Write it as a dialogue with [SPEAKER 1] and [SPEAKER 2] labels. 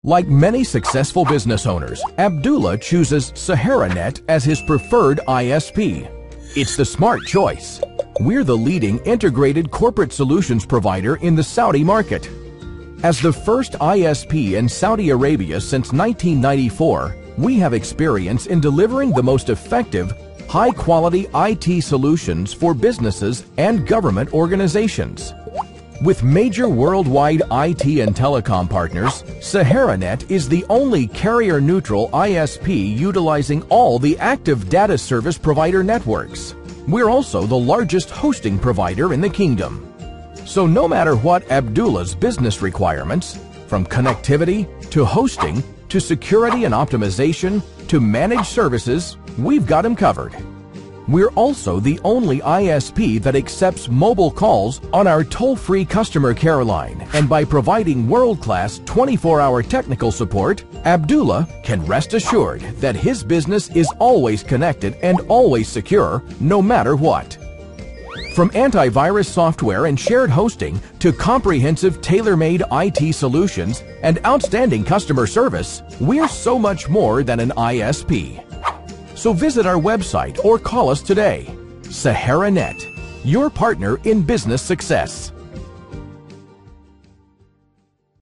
[SPEAKER 1] Like many successful business owners, Abdullah chooses Saharanet as his preferred ISP. It's the smart choice. We're the leading integrated corporate solutions provider in the Saudi market. As the first ISP in Saudi Arabia since 1994, we have experience in delivering the most effective, high-quality IT solutions for businesses and government organizations. With major worldwide IT and telecom partners, Saharanet is the only carrier-neutral ISP utilizing all the active data service provider networks. We're also the largest hosting provider in the kingdom. So no matter what Abdullah's business requirements, from connectivity to hosting to security and optimization to managed services, we've got him covered. We're also the only ISP that accepts mobile calls on our toll-free customer care line, and by providing world-class 24-hour technical support, Abdullah can rest assured that his business is always connected and always secure, no matter what. From antivirus software and shared hosting to comprehensive tailor-made IT solutions and outstanding customer service, we're so much more than an ISP. So visit our website or call us today. Saharanet, your partner in business success.